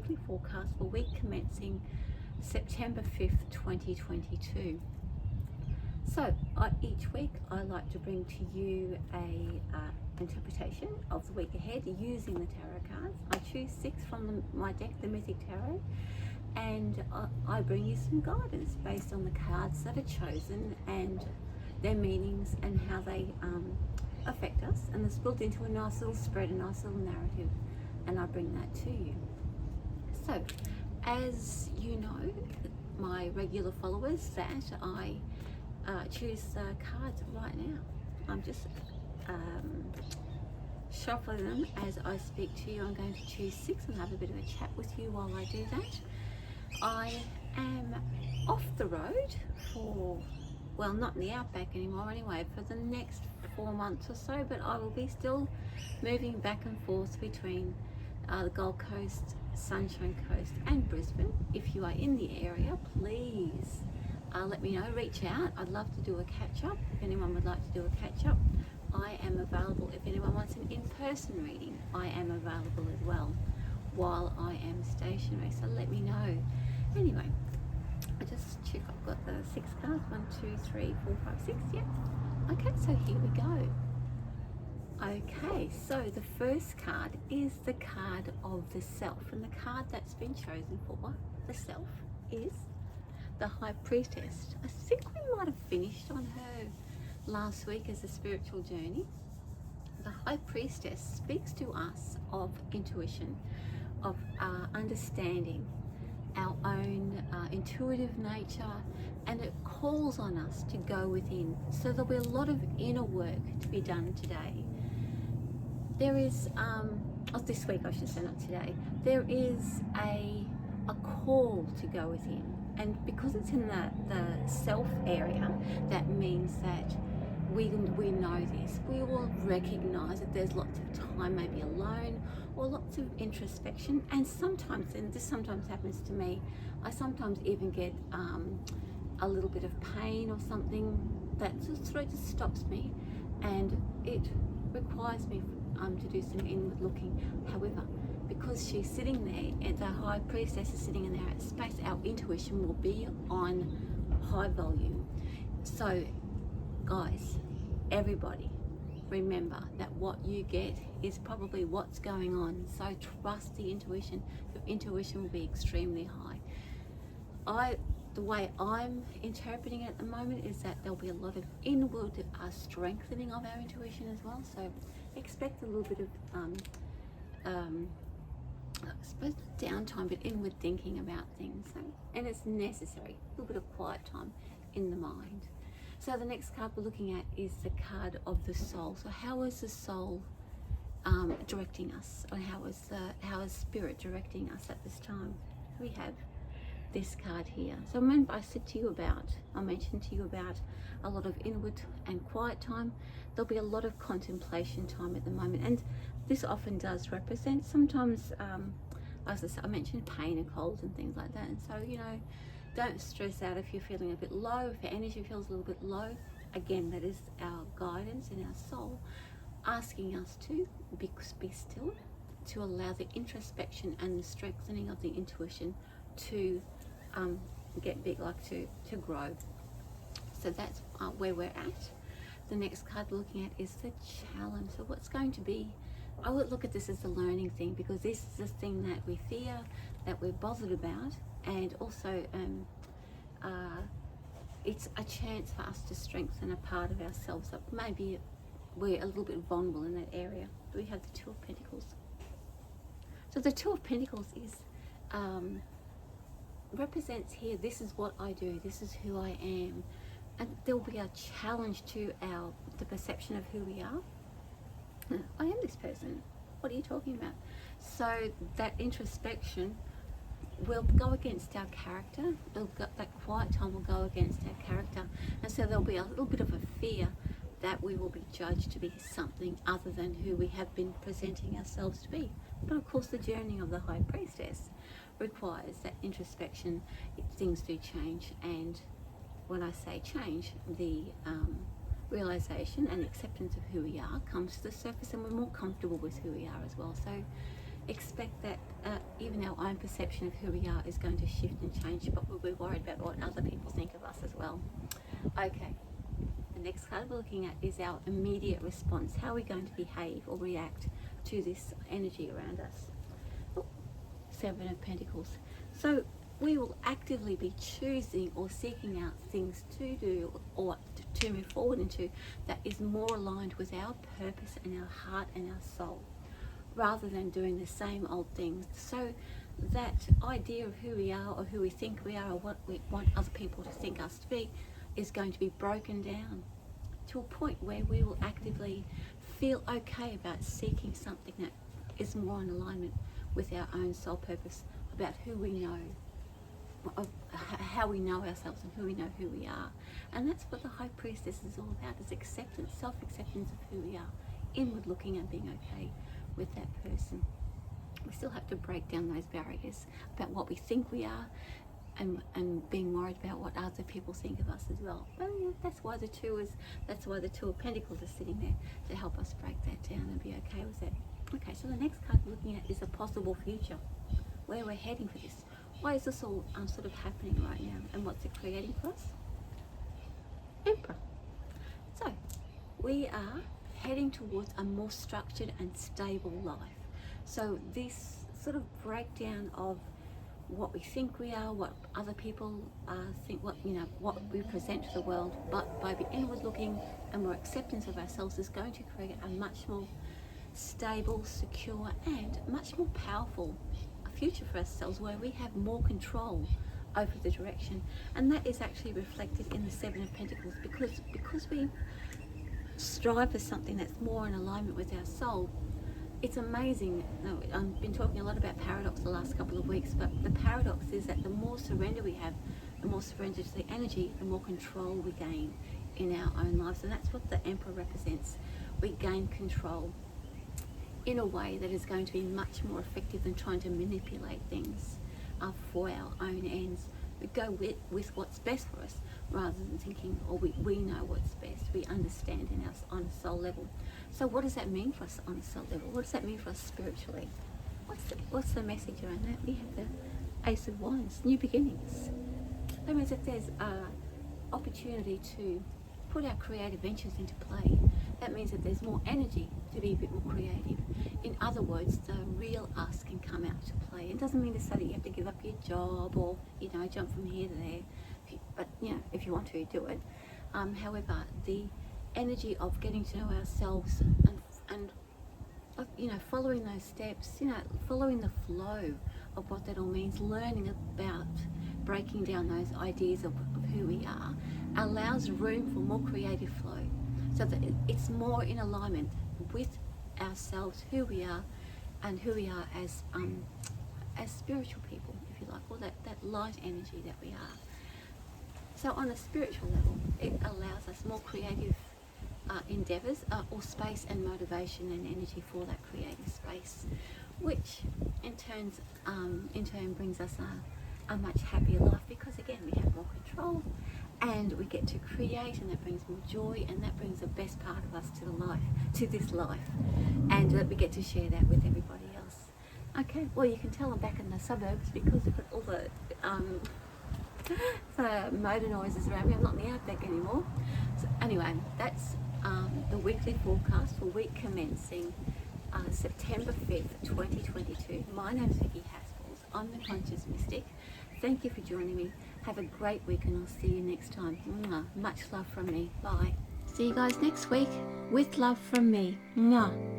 weekly forecast for week commencing September 5th, 2022. So each week I like to bring to you a interpretation of the week ahead using the tarot cards. I choose 6 from my deck, the Mythic Tarot, and I bring you some guidance based on the cards that are chosen and their meanings and how they affect us, and it's built into a nice little spread, a nice little narrative, and I bring that to you. So, as you know, my regular followers, that I choose cards right now. I'm just shuffling them as I speak to you. I'm going to choose 6 and have a bit of a chat with you while I do that. I am off the road for, well, not in the outback anymore anyway, for the next 4 months or so, but I will be still moving back and forth between the Gold Coast, Sunshine Coast and Brisbane. If you are in the area, please let me know, reach out. I'd love to do a catch-up. If anyone would like to do a catch-up, I am available. If anyone wants an in-person reading, I am available as well while I am stationary, so let me know. Anyway, I just check I've got the 6 cards. 1, 2, 3, 4, 5, 6. Yeah. Okay, so here we go. Okay, so the first card is the card of the self, and the card that's been chosen for the self is the High Priestess. I think we might have finished on her last week as a spiritual journey. The High Priestess speaks to us of intuition, of understanding our own intuitive nature, and it calls on us to go within. So there'll be a lot of inner work to be done today. There is, this week I should say, not today, there is a call to go within. And because it's in the self area, that means that we know this. We all recognize that there's lots of time maybe alone, or lots of introspection, and sometimes, and this sometimes happens to me, I sometimes even get a little bit of pain or something that just stops me, and it requires me to do some inward looking. However, because she's sitting there, and the High Priestess is sitting in there at space, our intuition will be on high volume. So guys, everybody, remember that what you get is probably what's going on. So trust the intuition. Your intuition will be extremely high. The way I'm interpreting it at the moment is that there'll be a lot of inward strengthening of our intuition as well. So expect a little bit of I suppose downtime, but inward thinking about things. So, and it's necessary, a little bit of quiet time in the mind. So the next card we're looking at is the card of the soul. So how is the soul directing us, or how is spirit directing us at this time? We have this card here. So remember, I mentioned to you about a lot of inward and quiet time. There'll be a lot of contemplation time at the moment, and this often does represent sometimes, as I mentioned, pain and colds and things like that. And so, you know, don't stress out if you're feeling a bit low, if your energy feels a little bit low. Again, that is our guidance in our soul asking us to be still, to allow the introspection and the strengthening of the intuition to get big, like to grow. So that's where we're at. The next card we're looking at is the challenge. So what's going to be, I would look at this as a learning thing, because this is the thing that we fear, that we're bothered about, and also it's a chance for us to strengthen a part of ourselves that maybe we're a little bit vulnerable in that area. We have the Two of Pentacles. So the Two of Pentacles is represents here, this is what I do, this is who I am, and there will be a challenge to the perception of who we are. I am this person. What are you talking about? So that introspection will go against our character. That quiet time will go against our character, and so there'll be a little bit of a fear that we will be judged to be something other than who we have been presenting ourselves to be. But of course, the journey of the High Priestess requires that introspection. Things do change, and when I say change, the realization and acceptance of who we are comes to the surface, and we're more comfortable with who we are as well. So expect that even our own perception of who we are is going to shift and change, but we'll be worried about what other people think of us as well. Okay, the next card we're looking at is our immediate response. How are we going to behave or react to this energy around us? Oh, Seven of Pentacles. So we will actively be choosing or seeking out things to do or to move forward into that is more aligned with our purpose and our heart and our soul, rather than doing the same old things. So that idea of who we are or who we think we are or what we want other people to think us to be is going to be broken down to a point where we will actively feel okay about seeking something that is more in alignment with our own soul purpose, about who we know, of how we know ourselves and who we know who we are. And that's what the High Priestess is all about, is acceptance, self-acceptance of who we are, inward looking and being okay with that person. We still have to break down those barriers about what we think we are, and being worried about what other people think of us as well. Well, yeah, that's why the Two of Pentacles is sitting there, to help us break that down and be okay with it. Okay, so the next card we're looking at is a possible future, where we're heading for this. Why is this all sort of happening right now, and what's it creating for us? Emperor. So we are heading towards a more structured and stable life. So this sort of breakdown of what we think we are, what other people think, what we present to the world, but by the inward looking and more acceptance of ourselves is going to create a much more stable, secure, and much more powerful future for ourselves, where we have more control over the direction. And that is actually reflected in the Seven of Pentacles, because we strive for something that's more in alignment with our soul. It's amazing. I've been talking a lot about paradox the last couple of weeks, but the paradox is that the more surrender we have, the more surrender to the energy, the more control we gain in our own lives. And that's what the Emperor represents. We gain control in a way that is going to be much more effective than trying to manipulate things for our own ends. We go with what's best for us, rather than thinking, we know what's best. We understand on a soul level. So what does that mean for us on a soul level? What does that mean for us spiritually? What's the message around that? We have the Ace of Wands, new beginnings. That means that there's opportunity to put our creative ventures into play. That means that there's more energy to be a bit more creative. In other words, the real us can come out to play. It doesn't mean to say that you have to give up your job or jump from here to there. But if you want to, do it. However, the energy of getting to know ourselves and following those steps, following the flow of what that all means, learning about breaking down those ideas of who we are, allows room for more creative flow, so that it's more in alignment with ourselves, who we are, and who we are as spiritual people, if you like, or that light energy that we are. So on a spiritual level, it allows us more creative endeavours, or space and motivation and energy for that creative space, which in turn brings us a much happier life, because again we have more control and we get to create, and that brings more joy, and that brings the best part of us to this life, and we get to share that with everybody else. Okay, well, you can tell I'm back in the suburbs because I've got all the motor noises around me. I'm not in the outback anymore. So anyway, that's the weekly forecast for week commencing September 5th, 2022. My name's Vicki. I'm the Conscious Mystic. Thank you for joining me. Have a great week, and I'll see you next time. Much love from me. Bye. See you guys next week with love from me. Mwah.